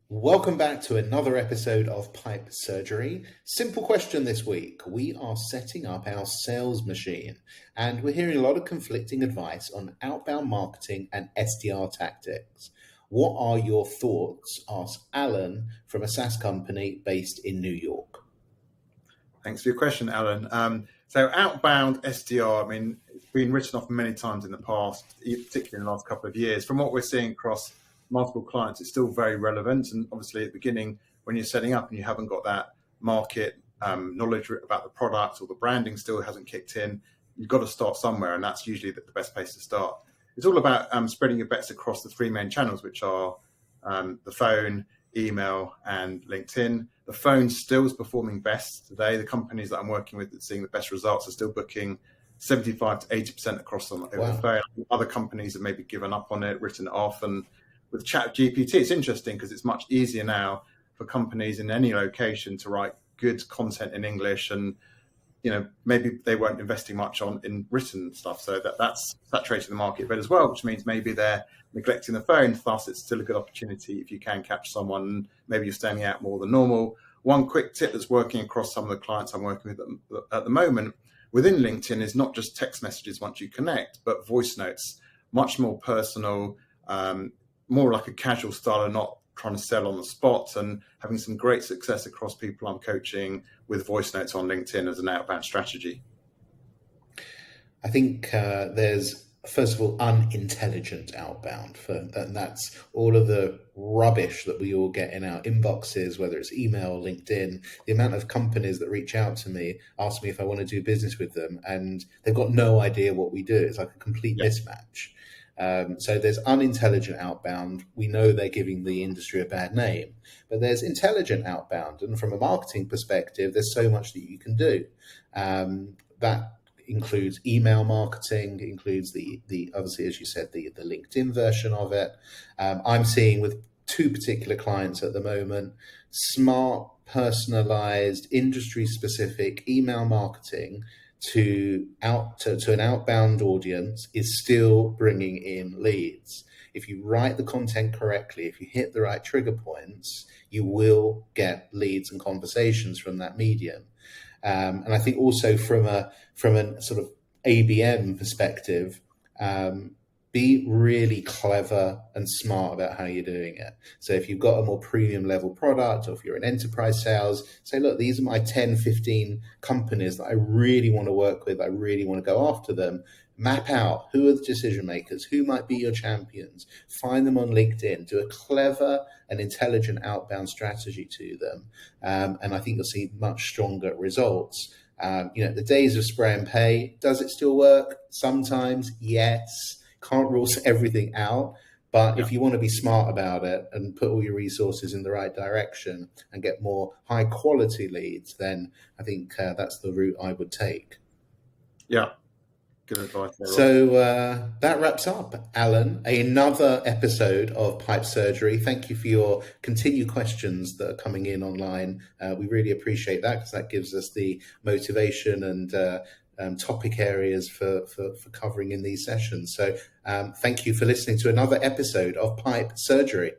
Welcome back to another episode of Pipe Surgery. Simple question this week. We are setting up our sales machine and we're hearing a lot of conflicting advice on outbound marketing and SDR tactics. What are your thoughts? Asked Alan from a SaaS company based in New York. Thanks for your question, Alan. So outbound SDR, it's been written off many times in the past, particularly in the last couple of years. From what we're seeing across multiple clients, it's still very relevant. And obviously at the beginning, when you're setting up and you haven't got that market knowledge about the product or the branding still hasn't kicked in, you've got to start somewhere. And that's usually the best place to start. It's all about spreading your bets across the three main channels, which are the phone, email, and LinkedIn. The phone still is performing best today. The companies that I'm working with that's seeing the best results are still booking 75 to 80% across them over the phone. Other companies have maybe given up on it, written it off. And with ChatGPT, it's interesting because it's much easier now for companies in any location to write good content in English, and maybe they weren't investing much in written stuff, so that's saturating the market a bit as well, which means maybe they're neglecting the phone. Thus, it's still a good opportunity if you can catch someone. Maybe you're standing out more than normal. One quick tip that's working across some of the clients I'm working with at the moment within LinkedIn is not just text messages once you connect, but voice notes, much more personal, more like a casual style, and not trying to sell on the spot, and having some great success across people I'm coaching with voice notes on LinkedIn as an outbound strategy. I think there's, first of all, unintelligent outbound, and that's all of the rubbish that we all get in our inboxes, whether it's email or LinkedIn. The amount of companies that reach out to me, ask me if I want to do business with them, and they've got no idea what we do. It's like a complete mismatch. So there's unintelligent outbound. We know they're giving the industry a bad name, but there's intelligent outbound. And from a marketing perspective, there's so much that you can do. That includes email marketing, includes the obviously, as you said, the LinkedIn version of it. I'm seeing with two particular clients at the moment, smart, personalized, industry-specific email marketing to an outbound audience is still bringing in leads. If you write the content correctly, if you hit the right trigger points, you will get leads and conversations from that medium. And I think also from a sort of ABM perspective, be really clever and smart about how you're doing it. So if you've got a more premium level product, or if you're in enterprise sales, say, look, these are my 10, 15 companies that I really want to work with. I really want to go after them. Map out who are the decision makers, who might be your champions, find them on LinkedIn, do a clever and intelligent outbound strategy to them. And I think you'll see much stronger results. The days of spray and pay, does it still work? Sometimes, yes. Can't rule everything out, but if you want to be smart about it and put all your resources in the right direction and get more high quality leads, then I think that's the route I would take. Yeah, good advice. So that wraps up, Alan, another episode of Pipe Surgery. Thank you for your continued questions that are coming in online. We really appreciate that, because that gives us the motivation and topic areas for covering in these sessions. So thank you for listening to another episode of Pipe Surgery.